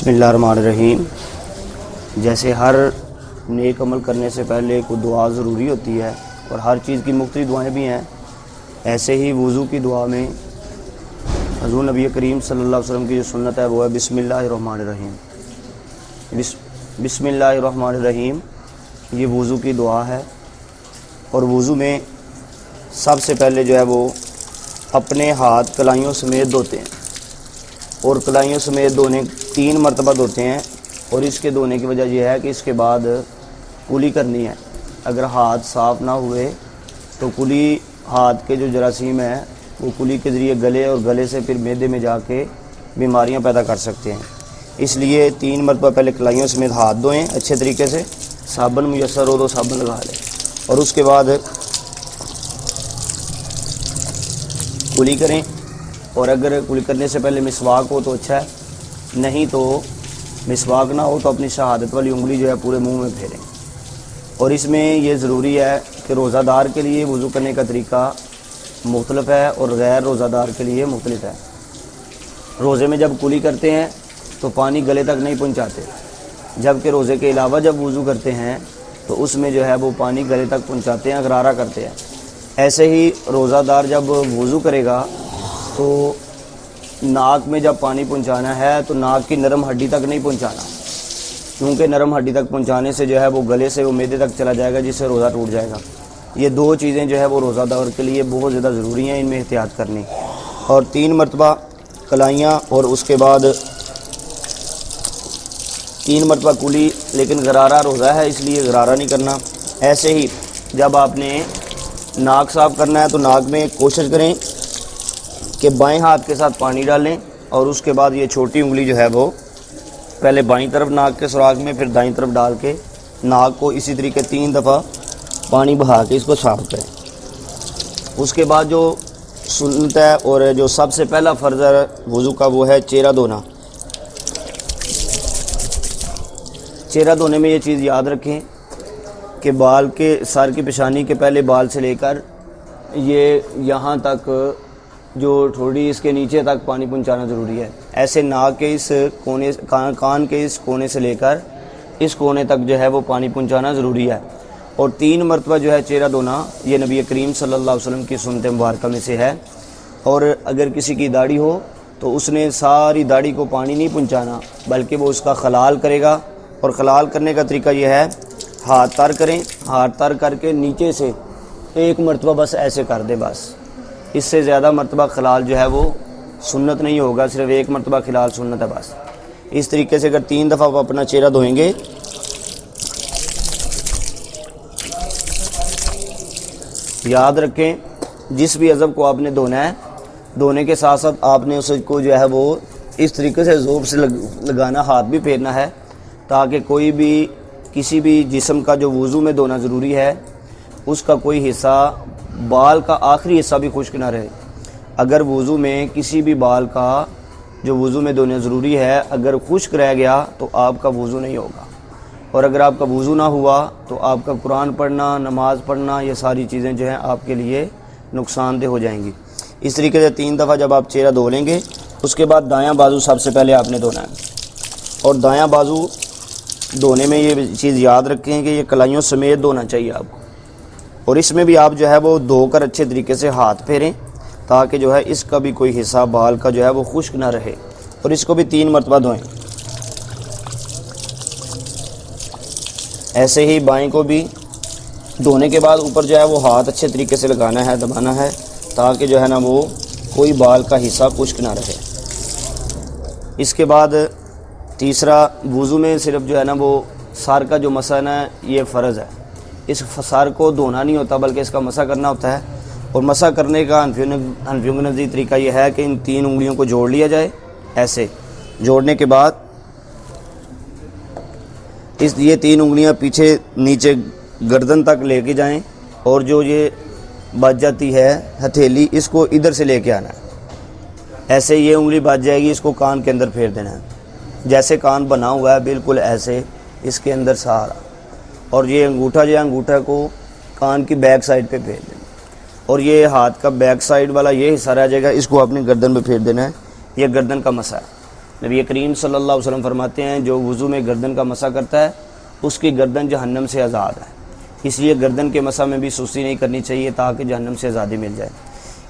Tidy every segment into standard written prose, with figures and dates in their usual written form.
بسم اللہ الرحمن الرحیم۔ جیسے ہر نیک عمل کرنے سے پہلے کوئی دعا ضروری ہوتی ہے اور ہر چیز کی مختلف دعائیں بھی ہیں، ایسے ہی وضو کی دعا میں حضور نبی کریم صلی اللہ علیہ وسلم کی جو سنت ہے وہ ہے بسم اللہ الرحمن الرحیم۔ بسم اللہ الرحمن الرحیم یہ وضو کی دعا ہے، اور وضو میں سب سے پہلے جو ہے وہ اپنے ہاتھ کلائیوں سمیت دھوتے ہیں، اور کلائیوں سمیت دھونے 3 مرتبہ دھوتے ہیں، اور اس کے دھونے کی وجہ یہ ہے کہ اس کے بعد کلی کرنی ہے۔ اگر ہاتھ صاف نہ ہوئے تو کلی ہاتھ کے جو جراثیم ہیں وہ کلی کے ذریعے گلے اور گلے سے پھر معدے میں جا کے بیماریاں پیدا کر سکتے ہیں۔ اس لیے 3 مرتبہ پہلے کلائیوں سمیت ہاتھ دھوئیں اچھے طریقے سے، صابن میسر ہو تو صابن لگا لیں، اور اس کے بعد کلی کریں۔ اور اگر کلی کرنے سے پہلے مسواک ہو تو اچھا ہے، نہیں تو مسواک نہ ہو تو اپنی شہادت والی انگلی جو ہے پورے منہ میں پھیریں۔ اور اس میں یہ ضروری ہے کہ روزہ دار کے لیے وضو کرنے کا طریقہ مختلف ہے اور غیر روزہ دار کے لیے مختلف ہے۔ روزے میں جب کلی کرتے ہیں تو پانی گلے تک نہیں پہنچاتے، جبکہ روزے کے علاوہ جب وضو کرتے ہیں تو اس میں جو ہے وہ پانی گلے تک پہنچاتے ہیں، غرارہ کرتے ہیں۔ ایسے ہی روزہ دار جب وضو کرے گا تو ناک میں جب پانی پہنچانا ہے تو ناک کی نرم ہڈی تک نہیں پہنچانا، کیونکہ نرم ہڈی تک پہنچانے سے جو ہے وہ گلے سے وہ معدے تک چلا جائے گا، جس سے روزہ ٹوٹ جائے گا۔ یہ 2 چیزیں جو ہے وہ روزہ دار کے لیے بہت زیادہ ضروری ہیں، ان میں احتیاط کرنی۔ اور 3 مرتبہ کلائیاں، اور اس کے بعد 3 مرتبہ کلی، لیکن غرارہ روزہ ہے اس لیے غرارہ نہیں کرنا۔ ایسے ہی جب آپ نے ناک صاف کرنا ہے تو ناک میں کوشش کریں کہ بائیں ہاتھ کے ساتھ پانی ڈالیں، اور اس کے بعد یہ چھوٹی انگلی جو ہے وہ پہلے بائیں طرف ناک کے سراغ میں، پھر دائیں طرف ڈال کے ناک کو اسی طریقے 3 دفعہ پانی بہا کے اس کو صاف کریں۔ اس کے بعد جو سنت ہے اور جو سب سے پہلا فرض ہے وضو کا وہ ہے چہرہ دھونا۔ چہرہ دھونے میں یہ چیز یاد رکھیں کہ بال کے سر کی پیشانی کے پہلے بال سے لے کر یہ یہاں تک جو تھوڑی اس کے نیچے تک پانی پہنچانا ضروری ہے۔ ایسے ناک کے اس کونے، کان کے اس کونے سے لے کر اس کونے تک جو ہے وہ پانی پہنچانا ضروری ہے۔ اور 3 مرتبہ جو ہے چہرہ دھونا یہ نبی کریم صلی اللہ علیہ وسلم کی سنت مبارکہ میں سے ہے۔ اور اگر کسی کی داڑھی ہو تو اس نے ساری داڑھی کو پانی نہیں پہنچانا، بلکہ وہ اس کا خلال کرے گا، اور خلال کرنے کا طریقہ یہ ہے ہاتھ تر کریں، ہاتھ تر کر کے نیچے سے 1 مرتبہ بس ایسے کر دیں، بس اس سے زیادہ مرتبہ خلال جو ہے وہ سنت نہیں ہوگا، صرف 1 مرتبہ خلال سنت ہے بس۔ اس طریقے سے اگر 3 دفعہ آپ اپنا چہرہ دھوئیں گے، یاد رکھیں جس بھی عضو کو آپ نے دھونا ہے، دھونے کے ساتھ ساتھ آپ نے اس کو جو ہے وہ اس طریقے سے ذوب سے لگانا، ہاتھ بھی پھیرنا ہے، تاکہ کوئی بھی کسی بھی جسم کا جو وضو میں دھونا ضروری ہے اس کا کوئی حصہ، بال کا آخری حصہ بھی خشک نہ رہے۔ اگر وضو میں کسی بھی بال کا جو وضو میں دھونا ضروری ہے اگر خشک رہ گیا تو آپ کا وضو نہیں ہوگا، اور اگر آپ کا وضو نہ ہوا تو آپ کا قرآن پڑھنا، نماز پڑھنا، یہ ساری چیزیں جو ہیں آپ کے لیے نقصان دہ ہو جائیں گی۔ اس طریقے سے 3 دفعہ جب آپ چہرہ دھو لیں گے، اس کے بعد دایاں بازو سب سے پہلے آپ نے دھونا ہے۔ اور دایاں بازو دھونے میں یہ چیز یاد رکھیں کہ یہ کلائیوں سمیت دھونا چاہیے آپ کو، اور اس میں بھی آپ جو ہے وہ دھو کر اچھے طریقے سے ہاتھ پھیریں، تاکہ جو ہے اس کا بھی کوئی حصہ بال کا جو ہے وہ خشک نہ رہے، اور اس کو بھی 3 مرتبہ دھوئیں۔ ایسے ہی بائیں کو بھی دھونے کے بعد اوپر جو ہے وہ ہاتھ اچھے طریقے سے لگانا ہے، دبانا ہے، تاکہ جو ہے نا وہ کوئی بال کا حصہ خشک نہ رہے۔ اس کے بعد تیسرا، وضو میں صرف جو ہے نا وہ سر کا جو مسح ہے یہ فرض ہے، اس سر کو دھونا نہیں ہوتا بلکہ اس کا مسح کرنا ہوتا ہے۔ اور مسح کرنے کا حنفیوں کے نزدیک طریقہ یہ ہے کہ ان 3 انگلیوں کو جوڑ لیا جائے، ایسے جوڑنے کے بعد یہ 3 انگلیاں پیچھے نیچے گردن تک لے کے جائیں، اور جو یہ بچ جاتی ہے ہتھیلی اس کو ادھر سے لے کے آنا ہے، ایسے یہ انگلی بچ جائے گی، اس کو کان کے اندر پھیر دینا ہے، جیسے کان بنا ہوا ہے بالکل ایسے اس کے اندر سارا، اور یہ انگوٹھا جو ہے انگوٹھا کو کان کی بیک سائڈ پہ پھیر دینا، اور یہ ہاتھ کا بیک سائڈ والا یہ حصہ رہ جائے گا، اس کو اپنی گردن پہ پھیر دینا ہے، یہ گردن کا مسح ہے۔ نبی کریم صلی اللہ علیہ وسلم فرماتے ہیں جو وضو میں گردن کا مسح کرتا ہے اس کی گردن جہنم سے آزاد ہے، اس لیے گردن کے مسح میں بھی سستی نہیں کرنی چاہیے تاکہ جہنم سے آزادی مل جائے۔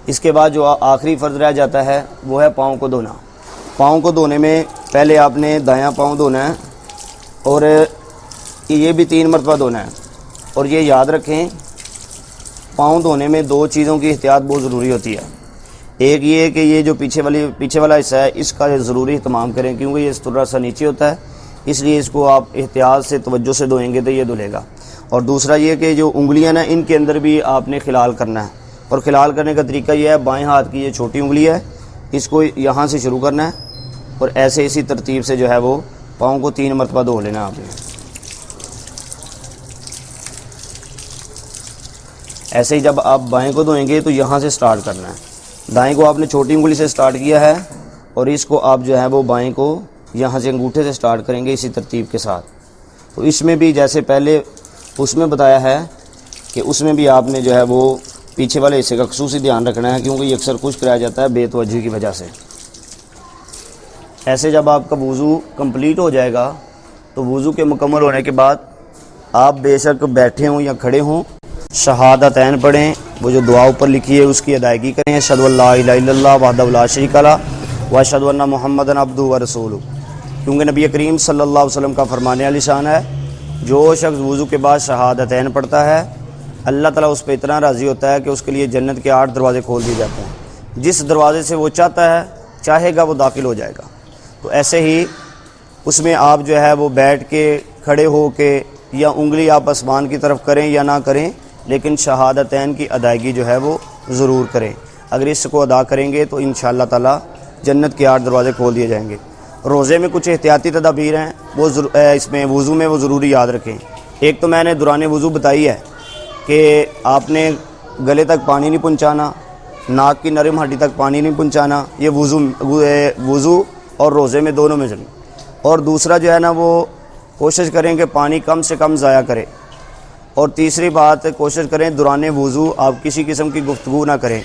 اس کے بعد جو آخری فرض رہ جاتا ہے وہ ہے پاؤں کو دھونا۔ پاؤں کو دھونے میں پہلے آپ نے دایاں پاؤں دھونا ہے اور یہ بھی 3 مرتبہ دھونا ہے، اور یہ یاد رکھیں پاؤں دھونے میں 2 چیزوں کی احتیاط بہت ضروری ہوتی ہے۔ ایک یہ کہ یہ جو پیچھے والا حصہ ہے اس کا ضروری اہتمام کریں، کیونکہ یہ تھوڑا سا نیچے ہوتا ہے، اس لیے اس کو آپ احتیاط سے توجہ سے دھوئیں گے تو یہ دھلے گا۔ اور دوسرا یہ کہ جو انگلیاں نا ان کے اندر بھی آپ نے خلال کرنا ہے، اور خلال کرنے کا طریقہ یہ ہے بائیں ہاتھ کی یہ چھوٹی انگلی ہے، اس کو یہاں سے شروع کرنا ہے اور ایسے اسی ترتیب سے جو ہے وہ پاؤں کو 3 مرتبہ دھو لینا آپ نے۔ ایسے ہی جب آپ بائیں کو دھوئیں گے تو یہاں سے سٹارٹ کرنا ہے، دائیں کو آپ نے چھوٹی انگلی سے سٹارٹ کیا ہے اور اس کو آپ جو ہے وہ بائیں کو یہاں سے انگوٹھے سے سٹارٹ کریں گے اسی ترتیب کے ساتھ۔ تو اس میں بھی جیسے پہلے اس میں بتایا ہے کہ اس میں بھی آپ نے جو ہے وہ پیچھے والے حصے کا خصوصی دھیان رکھنا ہے، کیونکہ یہ اکثر خشک رہ جاتا ہے بے توجہی کی وجہ سے۔ ایسے جب آپ کا وضو کمپلیٹ ہو جائے گا تو وضو کے مکمل ہونے کے بعد آپ بے شک بیٹھے ہوں یا کھڑے ہوں شہادتین پڑھیں، وہ جو دعا اوپر لکھی ہے اس کی ادائیگی کریں، اشہد ان لا الہ الا اللہ وحدہ لا شریک لہ واشہد ان محمدا عبدہ ورسولہ، کیونکہ نبی کریم صلی اللہ علیہ وسلم کا فرمان علی شان ہے جو شخص وضو کے بعد شہادتین پڑھتا ہے اللہ تعالیٰ اس پہ اتنا راضی ہوتا ہے کہ اس کے لیے جنت کے 8 دروازے کھول دیے جاتے ہیں، جس دروازے سے وہ چاہے گا وہ داخل ہو جائے گا۔ تو ایسے ہی اس میں آپ جو ہے وہ بیٹھ کے کھڑے ہو کے یا انگلی آپ آسمان کی طرف کریں یا نہ کریں، لیکن شہادتین کی ادائیگی جو ہے وہ ضرور کریں۔ اگر اس کو ادا کریں گے تو انشاءاللہ تعالیٰ جنت کے 8 دروازے کھول دیے جائیں گے۔ روزے میں کچھ احتیاطی تدابیر ہیں وہ اس میں وضو میں وہ ضروری یاد رکھیں۔ ایک تو میں نے دوران وضو بتائی ہے کہ آپ نے گلے تک پانی نہیں پہنچانا، ناک کی نرم ہڈی تک پانی نہیں پہنچانا، یہ وضو اور روزے میں دونوں میں چلیں۔ اور دوسرا جو ہے نا وہ کوشش کریں کہ پانی کم سے کم ضائع کریں، اور تیسری بات کوشش کریں دوران وضو آپ کسی قسم کی گفتگو نہ کریں،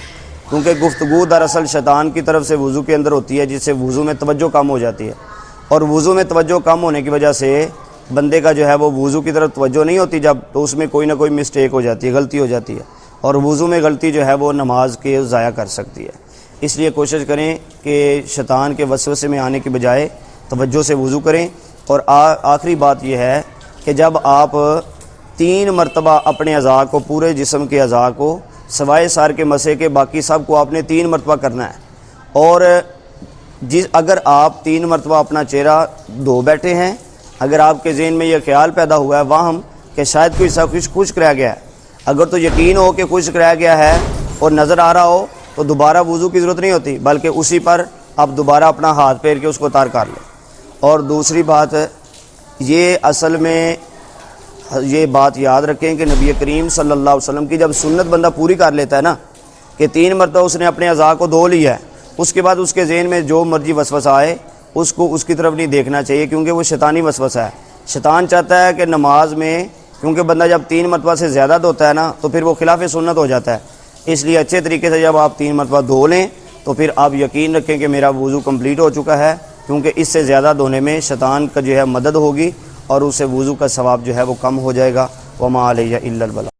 کیونکہ گفتگو دراصل شیطان کی طرف سے وضو کے اندر ہوتی ہے، جس سے وضو میں توجہ کم ہو جاتی ہے، اور وضو میں توجہ کم ہونے کی وجہ سے بندے کا جو ہے وہ وضو کی طرف توجہ نہیں ہوتی جب، تو اس میں کوئی نہ کوئی مسٹیک ہو جاتی ہے، غلطی ہو جاتی ہے، اور وضو میں غلطی جو ہے وہ نماز کے ضائع کر سکتی ہے۔ اس لیے کوشش کریں کہ شیطان کے وسوسے میں آنے کے بجائے توجہ سے وضو کریں۔ اور آخری بات یہ ہے کہ جب آپ 3 مرتبہ اپنے اعضاء کو، پورے جسم کے اعضاء کو سوائے سر کے مسے کے باقی سب کو آپ نے 3 مرتبہ کرنا ہے، اور اگر آپ 3 مرتبہ اپنا چہرہ دھو بیٹھے ہیں، اگر آپ کے ذہن میں یہ خیال پیدا ہوا ہے واہم کہ شاید کوئی حصہ خشک رہ گیا ہے، اگر تو یقین ہو کہ خشک رہ گیا ہے اور نظر آ رہا ہو تو دوبارہ وضو کی ضرورت نہیں ہوتی، بلکہ اسی پر آپ دوبارہ اپنا ہاتھ پھیر کے اس کو تار کر لیں۔ اور دوسری بات یہ اصل میں یہ بات یاد رکھیں کہ نبی کریم صلی اللہ علیہ وسلم کی جب سنت بندہ پوری کر لیتا ہے نا کہ 3 مرتبہ اس نے اپنے اعضاء کو دھو لیا ہے، اس کے بعد اس کے ذہن میں جو مرضی وسوسہ آئے اس کو اس کی طرف نہیں دیکھنا چاہیے، کیونکہ وہ شیطانی وسوسہ ہے۔ شیطان چاہتا ہے کہ نماز میں، کیونکہ بندہ جب 3 مرتبہ سے زیادہ دھوتا ہے نا تو پھر وہ خلاف سنت ہو جاتا ہے، اس لیے اچھے طریقے سے جب آپ 3 مرتبہ دھو لیں تو پھر آپ یقین رکھیں کہ میرا وضو کمپلیٹ ہو چکا ہے، کیونکہ اس سے زیادہ دھونے میں شیطان کا جو ہے مدد ہوگی اور اسے وضو کا ثواب جو ہے وہ کم ہو جائے گا۔ وما علیہ الا البلاغ۔